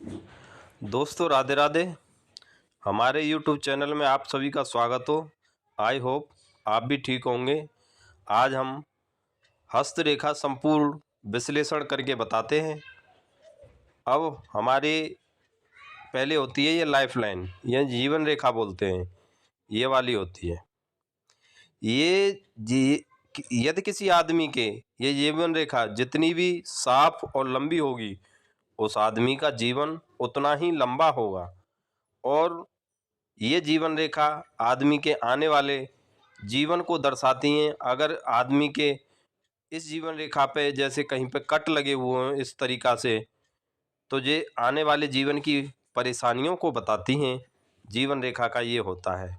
दोस्तों राधे राधे। हमारे YouTube channel में आप सभी का स्वागत हो। आई होप आप भी ठीक होंगे। आज हम हस्तरेखा संपूर्ण विश्लेषण करके बताते हैं। अब हमारे पहले होती है ये लाइफ लाइन, यह जीवन रेखा बोलते हैं, ये वाली होती है। ये जी यदि किसी आदमी के ये जीवन रेखा जितनी भी साफ और लंबी होगी, उस आदमी का जीवन उतना ही लंबा होगा। और ये जीवन रेखा आदमी के आने वाले जीवन को दर्शाती हैं। अगर आदमी के इस जीवन रेखा पे जैसे कहीं पे कट लगे हुए हैं इस तरीक़ा से, तो ये आने वाले जीवन की परेशानियों को बताती हैं। जीवन रेखा का ये होता है।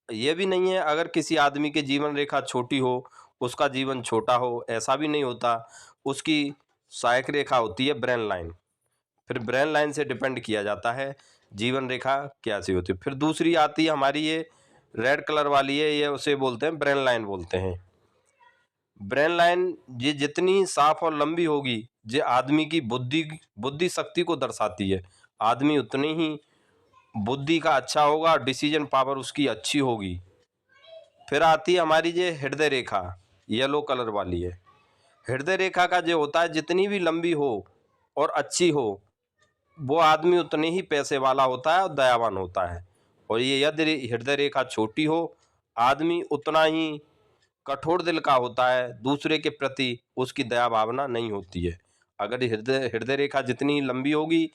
ये भी नहीं है अगर किसी आदमी की जीवन रेखा छोटी हो उसका जीवन छोटा हो, ऐसा भी नहीं होता। उसकी सहायक रेखा होती है ब्रेन लाइन। फिर ब्रेन लाइन से डिपेंड किया जाता है जीवन रेखा कैसी होती है। फिर दूसरी आती है हमारी ये रेड कलर वाली है, ये उसे बोलते हैं ब्रेन लाइन बोलते हैं। ब्रेन लाइन ये जितनी साफ और लंबी होगी, ये आदमी की बुद्धि शक्ति को दर्शाती है। आदमी उतनी ही बुद्धि का अच्छा होगा, डिसीजन पावर उसकी अच्छी होगी। फिर आती है हमारी ये हृदय रेखा, येलो कलर वाली है। हृदय रेखा का जो होता है जितनी भी लंबी हो और अच्छी हो, वो आदमी उतने ही पैसे वाला होता है और दयावान होता है। और ये यदि हृदय रेखा छोटी हो, आदमी उतना ही कठोर दिल का होता है, दूसरे के प्रति उसकी दया भावना नहीं होती है। अगर हृदय हृदय रेखा जितनी लंबी होगी,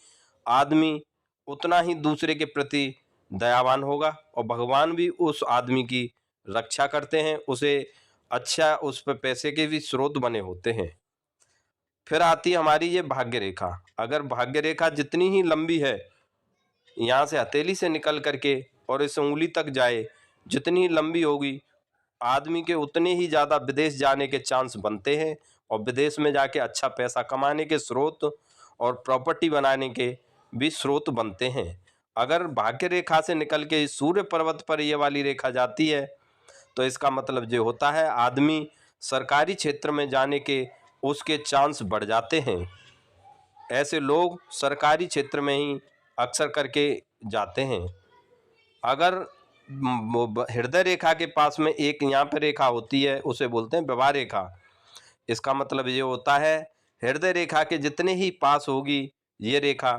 आदमी उतना ही दूसरे के प्रति दयावान होगा और भगवान भी उस आदमी की रक्षा करते हैं, उसे अच्छा उस पर पैसे के भी स्रोत बने होते हैं। फिर आती है हमारी ये भाग्य रेखा। अगर भाग्य रेखा जितनी ही लंबी है, यहाँ से हथेली से निकल करके और इस उंगली तक जाए, जितनी लंबी होगी, आदमी के उतने ही ज़्यादा विदेश जाने के चांस बनते हैं और विदेश में जाके अच्छा पैसा कमाने के स्रोत और प्रॉपर्टी बनाने के भी स्रोत बनते हैं। अगर भाग्य रेखा से निकल के सूर्य पर्वत पर ये वाली रेखा जाती है, तो इसका मतलब जो होता है आदमी सरकारी क्षेत्र में जाने के उसके चांस बढ़ जाते हैं। ऐसे लोग सरकारी क्षेत्र में ही अक्सर करके जाते हैं। अगर हृदय रेखा के पास में एक यहाँ पे रेखा होती है, उसे बोलते हैं विवाह रेखा। इसका मतलब ये होता है हृदय रेखा के जितने ही पास होगी ये रेखा,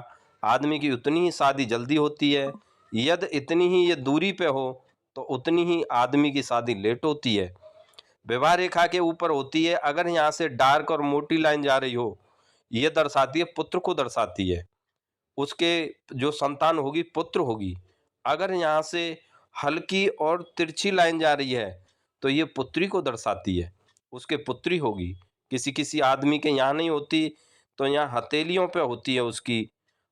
आदमी की उतनी ही शादी जल्दी होती है। यदि इतनी ही ये दूरी पे हो तो उतनी ही आदमी की शादी लेट होती है। विवाह रेखा के ऊपर होती है, अगर यहाँ से डार्क और मोटी लाइन जा रही हो, ये दर्शाती है पुत्र को दर्शाती है। उसके जो संतान होगी पुत्र होगी। अगर यहाँ से हल्की और तिरछी लाइन जा रही है तो ये पुत्री को दर्शाती है, उसके पुत्री होगी। किसी किसी आदमी के यहाँ नहीं होती, तो यहाँ हथेलियों पे होती है उसकी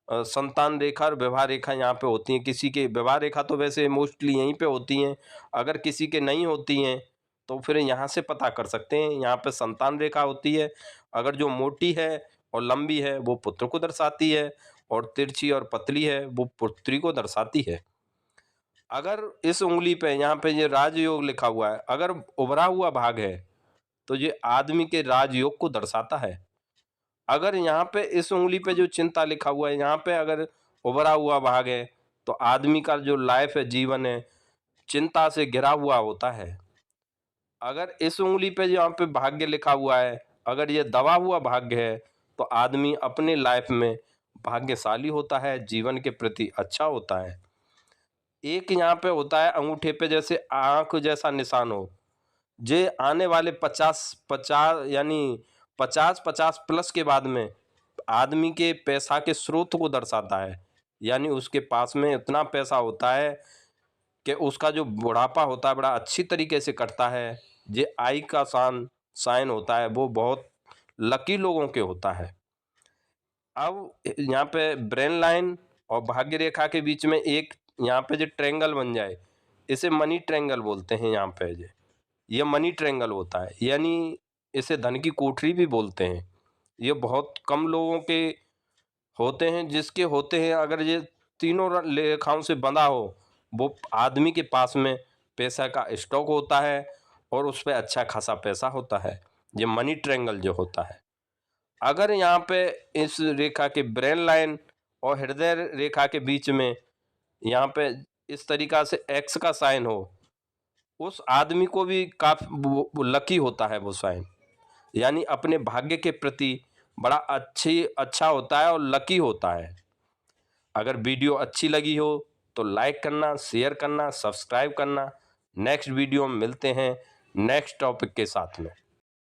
संतान रेखा और विवाह रेखा यहाँ पे होती हैं। किसी के विवाह रेखा तो वैसे मोस्टली यहीं पे होती हैं। अगर किसी के नहीं होती हैं तो फिर यहाँ से पता कर सकते हैं, यहाँ पे संतान रेखा होती है। अगर जो मोटी है और लंबी है वो पुत्र को दर्शाती है, और तिरछी और पतली है वो पुत्री को दर्शाती है। अगर इस उंगली पे यहाँ पे ये राजयोग लिखा हुआ है, अगर उभरा हुआ भाग है तो ये आदमी के राजयोग को दर्शाता है। अगर यहाँ पे इस उंगली पे जो चिंता लिखा हुआ है, यहाँ पे अगर उभरा हुआ भाग है, तो आदमी का जो लाइफ है, जीवन है, चिंता से घिरा हुआ होता है। अगर इस उंगली पे यहाँ पे भाग्य लिखा हुआ है, अगर ये दबा हुआ भाग्य है, तो आदमी अपने लाइफ में भाग्यशाली होता है, जीवन के प्रति अच्छा होता है। एक यहाँ पे होता है अंगूठे पे जैसे आंख जैसा निशान हो, जे आने वाले 50 यानी 50 प्लस के बाद में आदमी के पैसा के स्रोत को दर्शाता है। यानी उसके पास में इतना पैसा होता है कि उसका जो बुढ़ापा होता है बड़ा अच्छी तरीके से कटता है। जे आई का साइन होता है, वो बहुत लकी लोगों के होता है। अब यहाँ पे ब्रेन लाइन और भाग्य रेखा के बीच में एक यहाँ पे जो ट्रायंगल बन जाए, इसे मनी ट्रायंगल बोलते हैं। यहाँ पे ये मनी ट्रायंगल होता है, यानी इसे धन की कोठरी भी बोलते हैं। ये बहुत कम लोगों के होते हैं जिसके होते हैं। अगर ये तीनों रेखाओं से बंधा हो, वो आदमी के पास में पैसा का स्टॉक होता है और उस पर अच्छा खासा पैसा होता है। ये मनी ट्रायंगल जो होता है। अगर यहाँ पे इस रेखा के ब्रेन लाइन और हृदय रेखा के बीच में यहाँ पे इस तरीका से एक्स का साइन हो, उस आदमी को भी काफी लकी होता है वो साइन, यानी अपने भाग्य के प्रति बड़ा अच्छा होता है और लकी होता है। अगर वीडियो अच्छी लगी हो तो लाइक करना, शेयर करना, सब्सक्राइब करना। नेक्स्ट वीडियो में मिलते हैं नेक्स्ट टॉपिक के साथ में।